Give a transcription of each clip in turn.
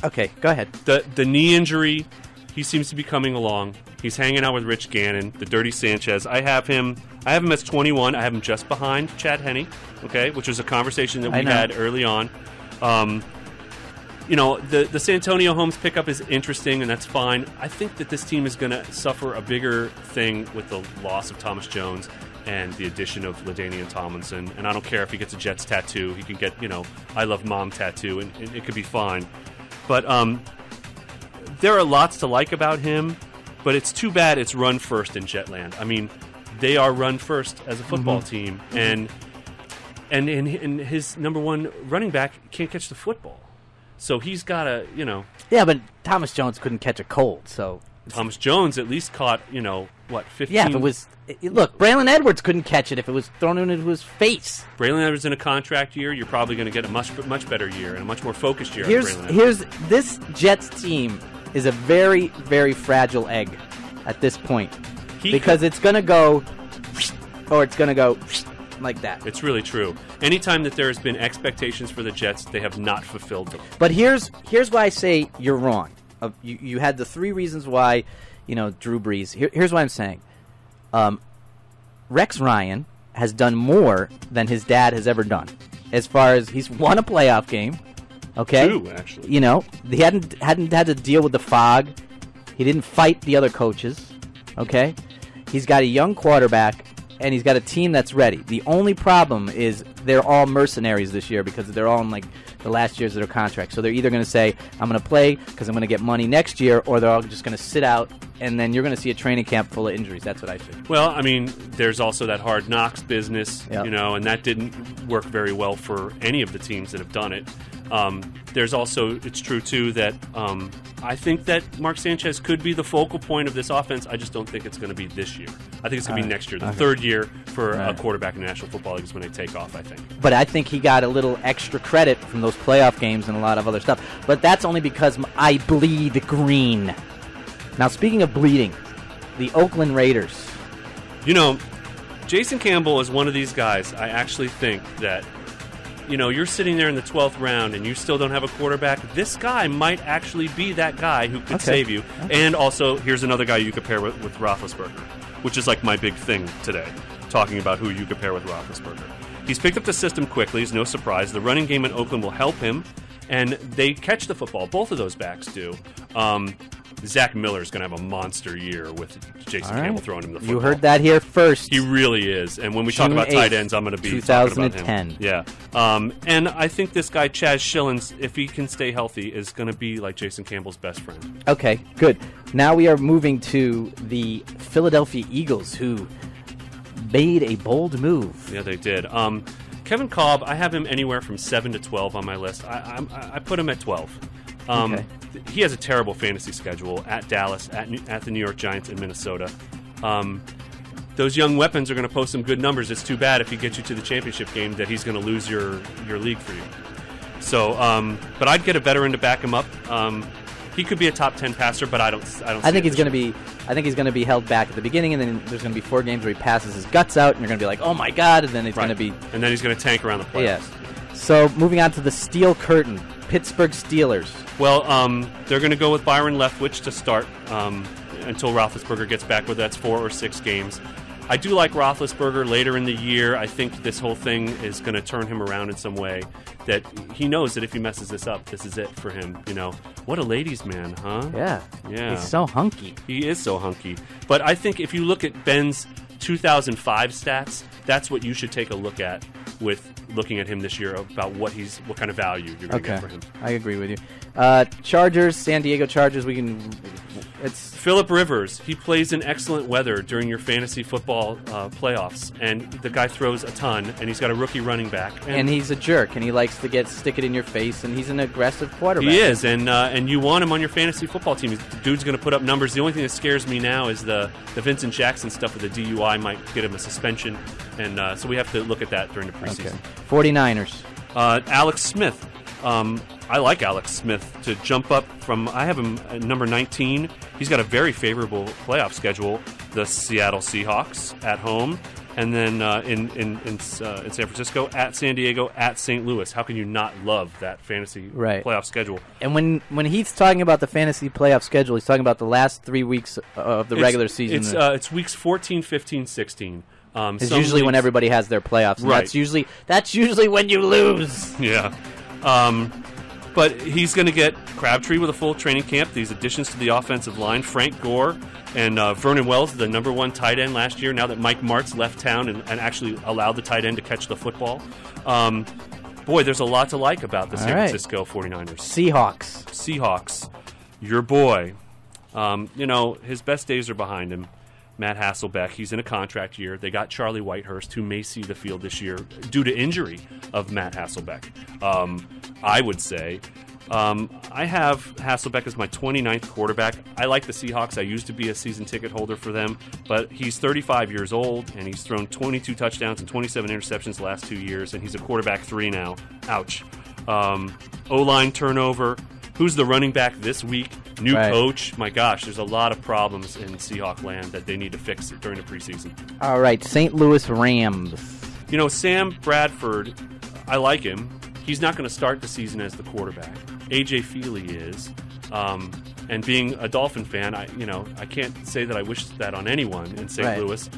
Okay, go ahead. The knee injury, he seems to be coming along. He's hanging out with Rich Gannon, the Dirty Sanchez. I have him as 21. I have him just behind Chad Henne, okay, which was a conversation that we had early on. The San Antonio Holmes pickup is interesting, and that's fine. I think that this team is going to suffer a bigger thing with the loss of Thomas Jones and the addition of LaDainian Tomlinson. And I don't care if he gets a Jets tattoo. He can get, I Love Mom tattoo, and it could be fine. But there are lots to like about him, but it's too bad it's run first in Jetland. I mean, they are run first as a football team, and his number one running back can't catch the football. So he's got to, Yeah, but Thomas Jones couldn't catch a cold, so... Thomas Jones at least caught, 15... Yeah, if it was... Look, Braylon Edwards couldn't catch it if it was thrown into his face. Braylon Edwards in a contract year, you're probably going to get a much better year and a much more focused year. This Jets team is a very, very fragile egg at this point. Because it's going to go... Or it's going to go... like that. It's really true. Anytime that there has been expectations for the Jets, they have not fulfilled them. But here's why I say you're wrong. You had the three reasons why, Drew Brees. Here's what I'm saying. Rex Ryan has done more than his dad has ever done. As far as he's won a playoff game. Okay? 2, actually. He hadn't had to deal with the fog. He didn't fight the other coaches. Okay? He's got a young quarterback. And he's got a team that's ready. The only problem is they're all mercenaries this year because they're all in the last years of their contract. So they're either going to say, I'm going to play because I'm going to get money next year, or they're all just going to sit out, and then you're going to see a training camp full of injuries. That's what I think. Well, I mean, there's also that hard knocks business, and that didn't work very well for any of the teams that have done it. There's also, it's true, too, that I think that Mark Sanchez could be the focal point of this offense. I just don't think it's going to be this year. I think it's going to be next year. The third year for a quarterback in the National Football League is when they take off, I think. But I think he got a little extra credit from those playoff games and a lot of other stuff. But that's only because I bleed green. Now, speaking of bleeding, the Oakland Raiders. Jason Campbell is one of these guys. I actually think that you're sitting there in the 12th round and you still don't have a quarterback. This guy might actually be that guy who could save you. Okay. And also, here's another guy you could pair with Roethlisberger, which is like my big thing today, talking about who you could pair with Roethlisberger. He's picked up the system quickly. It's no surprise. The running game in Oakland will help him, and they catch the football. Both of those backs do. Zach Miller's going to have a monster year with Jason Campbell throwing him the football. You heard that here first. He really is. And when we talk about tight ends, I'm going to be 2010. talking about him. Yeah. And I think this guy, Chaz Schillens, if he can stay healthy, is going to be like Jason Campbell's best friend. Okay, good. Now we are moving to the Philadelphia Eagles, who made a bold move. Yeah, they did. Kevin Kolb, I have him anywhere from 7 to 12 on my list. I put him at 12. Okay. He has a terrible fantasy schedule at Dallas, at the New York Giants, and Minnesota. Those young weapons are going to post some good numbers. It's too bad if he gets you to the championship game that he's going to lose your league for you. So, but I'd get a veteran to back him up. He could be a top 10 passer, but I don't. I think he's going to be. I think he's going to be held back at the beginning, and then there's going to be 4 games where he passes his guts out, and you're going to be like, "Oh my God!" And then it's going to be. And then he's going to tank around the playoffs. Yes. So moving on to the Steel Curtain, Pittsburgh Steelers. Well, they're going to go with Byron Leftwich to start until Roethlisberger gets back, whether that's 4 or 6 games. I do like Roethlisberger later in the year. I think this whole thing is going to turn him around in some way, that he knows that if he messes this up, this is it for him. What a ladies' man, huh? Yeah. He's so hunky. He is so hunky. But I think if you look at Ben's 2005 stats, that's what you should take a look at with looking at him this year about what kind of value you're going to get for him. I agree with you. Chargers, San Diego Chargers. It's Phillip Rivers. He plays in excellent weather during your fantasy football playoffs, and the guy throws a ton. And he's got a rookie running back, and he's a jerk, and he likes to stick it in your face, and he's an aggressive quarterback. He is, and you want him on your fantasy football team. The dude's going to put up numbers. The only thing that scares me now is the Vincent Jackson stuff with the DUI might get him a suspension, and so we have to look at that during the preseason. Okay. 49ers. Alex Smith. I like Alex Smith to jump up from. I have him at number 19. He's got a very favorable playoff schedule. The Seattle Seahawks at home, and then in San Francisco, at San Diego, at St. Louis. How can you not love that fantasy playoff schedule? And when Heath's talking about the fantasy playoff schedule, he's talking about the last 3 weeks of the regular season. It's weeks 14, 15, 16. It's usually when everybody has their playoffs. And Right. That's usually when you lose. Yeah. But he's going to get Crabtree with a full training camp. These additions to the offensive line, Frank Gore and Vernon Wells, the number 1 tight end last year, now that Mike Martz left town and actually allowed the tight end to catch the football. Boy, there's a lot to like about the San Francisco 49ers. Seahawks. Your boy. His best days are behind him. Matt Hasselbeck, he's in a contract year. They got Charlie Whitehurst, who may see the field this year due to injury of Matt Hasselbeck. I would say I have Hasselbeck as my 29th quarterback. I like the Seahawks. I used to be a season ticket holder for them, but he's 35 years old, and he's thrown 22 touchdowns and 27 interceptions the last 2 years, and he's a quarterback 3 now. Ouch. O-line turnover. Who's the running back this week? New coach. My gosh, there's a lot of problems in Seahawk land that they need to fix during the preseason. All right, St. Louis Rams. Sam Bradford, I like him. He's not going to start the season as the quarterback. A.J. Feely is. And being a Dolphin fan, I can't say that I wish that on anyone in St. Louis.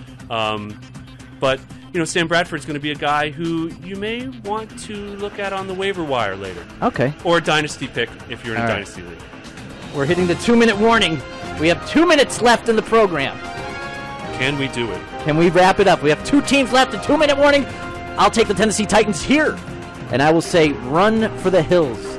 But Sam Bradford's going to be a guy who you may want to look at on the waiver wire later. Okay. Or a dynasty pick if you're in a dynasty league. We're hitting the 2-minute warning. We have 2 minutes left in the program. Can we do it? Can we wrap it up? We have 2 teams left, a 2-minute warning. I'll take the Tennessee Titans here. And I will say run for the hills.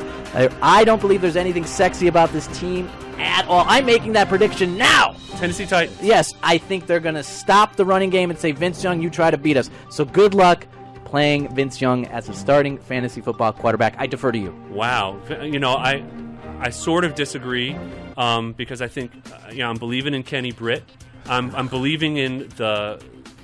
I don't believe there's anything sexy about this team at all. I'm making that prediction now. Tennessee Titans. Yes, I think they're going to stop the running game and say, Vince Young, you try to beat us. So good luck playing Vince Young as a starting fantasy football quarterback. I defer to you. Wow. I sort of disagree because I think I'm believing in Kenny Britt. I'm believing in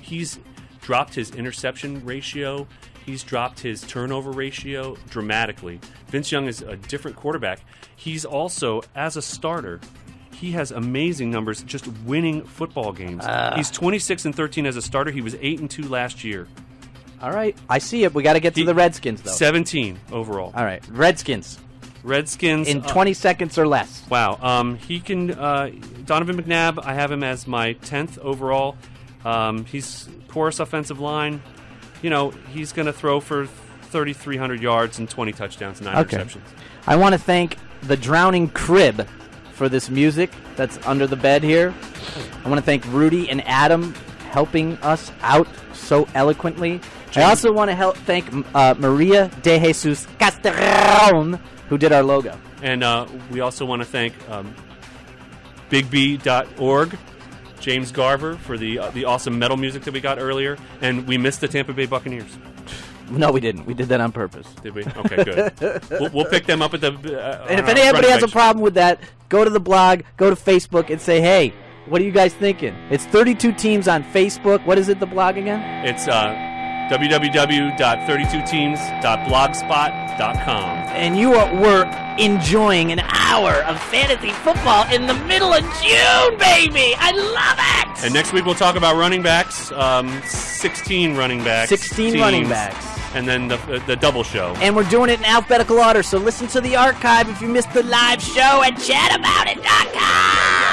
he's dropped his interception ratio. He's dropped his turnover ratio dramatically. Vince Young is a different quarterback. He's also, as a starter, he has amazing numbers just winning football games. He's 26-13 as a starter. He was 8-2 last year. All right. I see it. We got to get to the Redskins, though. 17 overall. All right. Redskins. In 20 seconds or less. Wow. He can... Donovan McNabb, I have him as my 10th overall. He's porous offensive line. He's going to throw for 3,300 yards and 20 touchdowns and 9 interceptions. I want to thank the Drowning Crib for this music that's under the bed here. I want to thank Rudy and Adam helping us out so eloquently. I also want to thank Maria de Jesus Castellon, who did our logo. And we also want to thank BigB.org, James Garver, for the awesome metal music that we got earlier. And we missed the Tampa Bay Buccaneers. No, we didn't. We did that on purpose. Did we? Okay, good. we'll pick them up at the... and if anybody has a problem with that, go to the blog, go to Facebook, and say, hey, what are you guys thinking? It's 32 teams on Facebook. What is it, the blog again? It's www.32teams.blogspot.com. And you were enjoying an hour of fantasy football in the middle of June, baby! I love it! And next week we'll talk about running backs. 16 running backs. 16 running backs. And then the double show. And we're doing it in alphabetical order, so listen to the archive if you missed the live show at Chataboutitcallers.com!